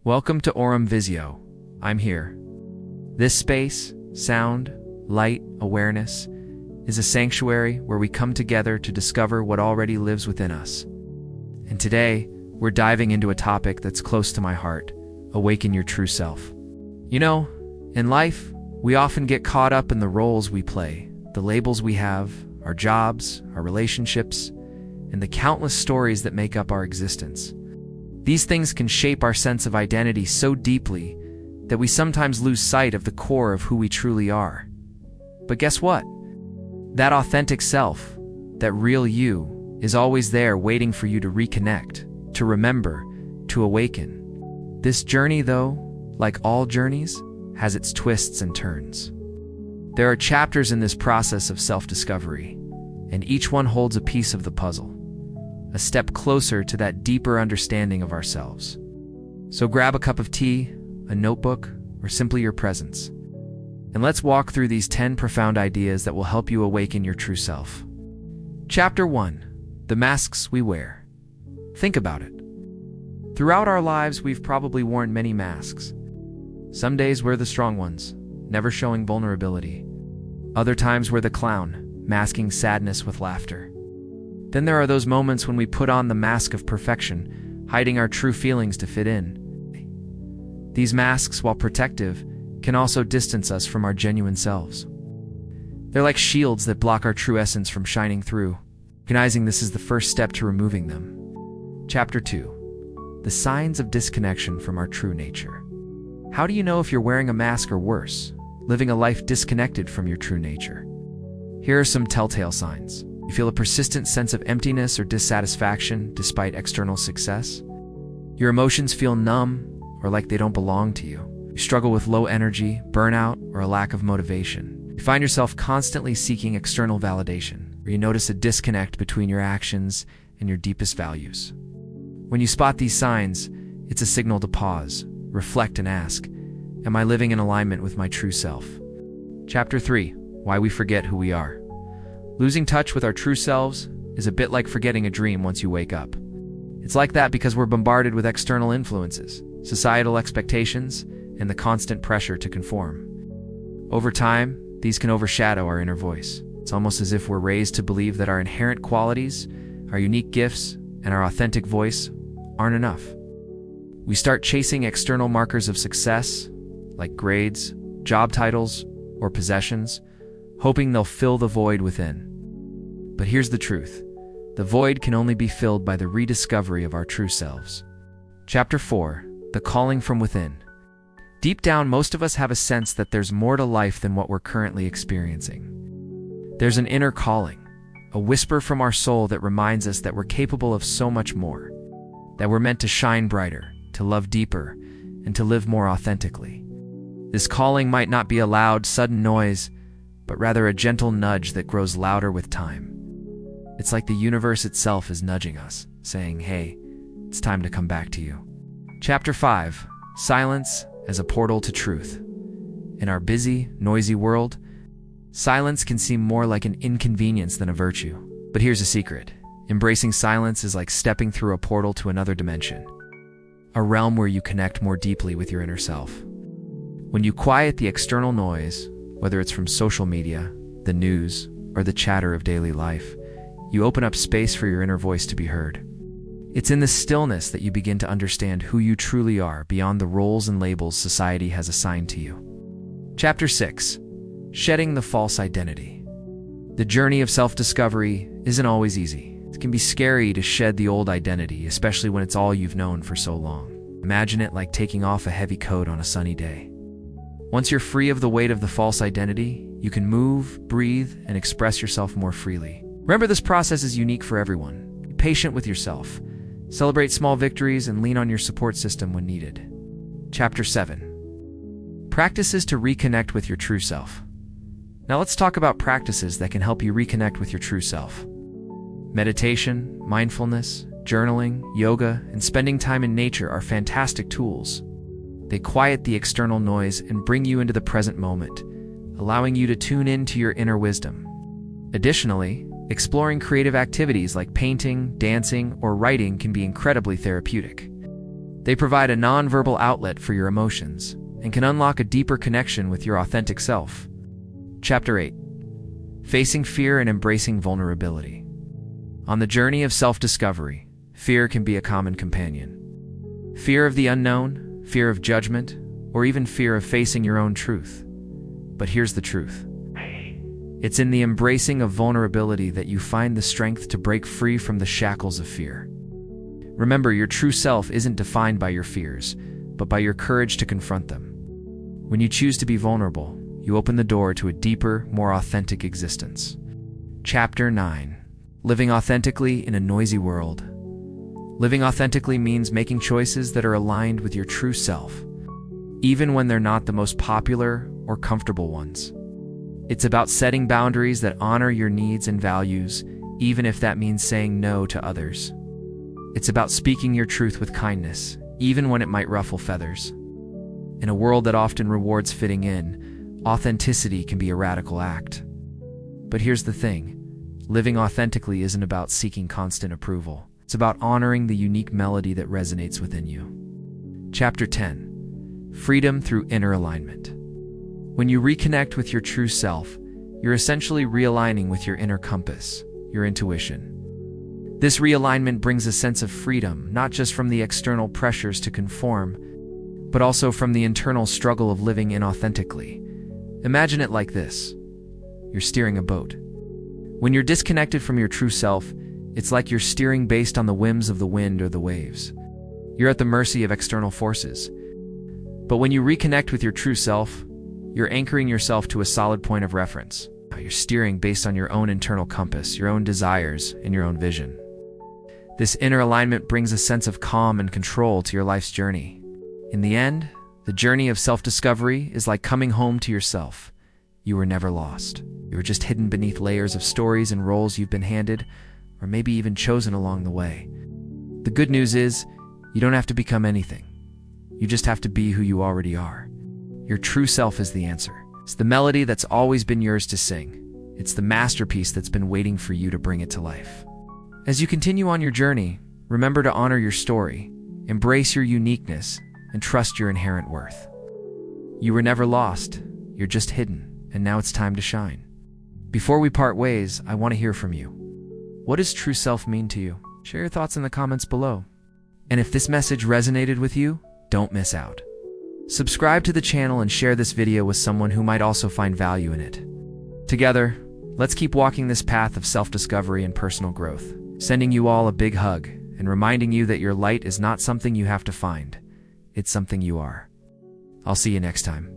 Welcome to Aurum Visio. I'm here. This space, sound, light, awareness, is a sanctuary where we come together to discover what already lives within us. And today, we're diving into a topic that's close to my heart: awaken your true self. You know, in life, we often get caught up in the roles we play, the labels we have, our jobs, our relationships, and the countless stories that make up our existence. These things can shape our sense of identity so deeply that we sometimes lose sight of the core of who we truly are. But guess what? That authentic self, that real you, is always there waiting for you to reconnect, to remember, to awaken. This journey, though, like all journeys, has its twists and turns. There are chapters in this process of self-discovery, and each one holds a piece of the puzzle, a step closer to that deeper understanding of ourselves. So grab a cup of tea, a notebook, or simply your presence, and let's walk through these 10 profound ideas that will help you awaken your true self. Chapter 1. The masks we wear. Think about it. Throughout our lives, we've probably worn many masks. Some days we're the strong ones, never showing vulnerability. Other times we're the clown, masking sadness with laughter. Then there are those moments when we put on the mask of perfection, hiding our true feelings to fit in. These masks, while protective, can also distance us from our genuine selves. They're like shields that block our true essence from shining through. Recognizing this is the first step to removing them. Chapter 2. The signs of disconnection from our true nature. How do you know if you're wearing a mask or worse, living a life disconnected from your true nature? Here are some telltale signs. You feel a persistent sense of emptiness or dissatisfaction despite external success. Your emotions feel numb or like they don't belong to you. You struggle with low energy, burnout, or a lack of motivation. You find yourself constantly seeking external validation, or you notice a disconnect between your actions and your deepest values. When you spot these signs, it's a signal to pause, reflect, and ask, am I living in alignment with my true self? Chapter 3. Why we forget who we are. Losing touch with our true selves is a bit like forgetting a dream once you wake up. It's like that because we're bombarded with external influences, societal expectations, and the constant pressure to conform. Over time, these can overshadow our inner voice. It's almost as if we're raised to believe that our inherent qualities, our unique gifts, and our authentic voice aren't enough. We start chasing external markers of success, like grades, job titles, or possessions, hoping they'll fill the void within. But here's the truth. The void can only be filled by the rediscovery of our true selves. Chapter 4. The calling from within. Deep down, most of us have a sense that there's more to life than what we're currently experiencing. There's an inner calling, a whisper from our soul that reminds us that we're capable of so much more, that we're meant to shine brighter, to love deeper, and to live more authentically. This calling might not be a loud, sudden noise, but rather a gentle nudge that grows louder with time. It's like the universe itself is nudging us, saying, hey, it's time to come back to you. Chapter 5. Silence as a portal to truth. In our busy, noisy world, silence can seem more like an inconvenience than a virtue. But here's a secret. Embracing silence is like stepping through a portal to another dimension, a realm where you connect more deeply with your inner self. When you quiet the external noise, whether it's from social media, the news, or the chatter of daily life, you open up space for your inner voice to be heard. It's in the stillness that you begin to understand who you truly are beyond the roles and labels society has assigned to you. Chapter 6. Shedding the false identity. The journey of self-discovery isn't always easy. It can be scary to shed the old identity, especially when it's all you've known for so long. Imagine it like taking off a heavy coat on a sunny day. Once you're free of the weight of the false identity, you can move, breathe, and express yourself more freely. Remember, this process is unique for everyone. Be patient with yourself. Celebrate small victories and lean on your support system when needed. Chapter 7. Practices to reconnect with your true self. Now let's talk about practices that can help you reconnect with your true self. Meditation, mindfulness, journaling, yoga, and spending time in nature are fantastic tools. They quiet the external noise and bring you into the present moment, allowing you to tune into your inner wisdom. Additionally, exploring creative activities like painting, dancing, or writing can be incredibly therapeutic. They provide a non-verbal outlet for your emotions and can unlock a deeper connection with your authentic self. Chapter 8. Facing fear and embracing vulnerability. On the journey of self-discovery, fear can be a common companion. Fear of the unknown, fear of judgment, or even fear of facing your own truth. But here's the truth. It's in the embracing of vulnerability that you find the strength to break free from the shackles of fear. Remember, your true self isn't defined by your fears, but by your courage to confront them. When you choose to be vulnerable, you open the door to a deeper, more authentic existence. Chapter 9. Living authentically in a noisy world. Living authentically means making choices that are aligned with your true self, even when they're not the most popular or comfortable ones. It's about setting boundaries that honor your needs and values, even if that means saying no to others. It's about speaking your truth with kindness, even when it might ruffle feathers. In a world that often rewards fitting in, authenticity can be a radical act. But here's the thing. Living authentically isn't about seeking constant approval. It's about honoring the unique melody that resonates within you. Chapter 10. Freedom through inner alignment. When you reconnect with your true self, you're essentially realigning with your inner compass, your intuition. This realignment brings a sense of freedom, not just from the external pressures to conform, but also from the internal struggle of living inauthentically. Imagine it like this. You're steering a boat. When you're disconnected from your true self, it's like you're steering based on the whims of the wind or the waves. You're at the mercy of external forces. But when you reconnect with your true self, you're anchoring yourself to a solid point of reference. You're steering based on your own internal compass, your own desires, and your own vision. This inner alignment brings a sense of calm and control to your life's journey. In the end, the journey of self-discovery is like coming home to yourself. You were never lost. You were just hidden beneath layers of stories and roles you've been handed, or maybe even chosen along the way. The good news is, you don't have to become anything. You just have to be who you already are. Your true self is the answer. It's the melody that's always been yours to sing. It's the masterpiece that's been waiting for you to bring it to life. As you continue on your journey, remember to honor your story, embrace your uniqueness, and trust your inherent worth. You were never lost. You're just hidden, and now it's time to shine. Before we part ways, I want to hear from you. What does true self mean to you? Share your thoughts in the comments below. And if this message resonated with you, don't miss out. Subscribe to the channel and share this video with someone who might also find value in it. Together, let's keep walking this path of self-discovery and personal growth. Sending you all a big hug and reminding you that your light is not something you have to find. It's something you are. I'll see you next time.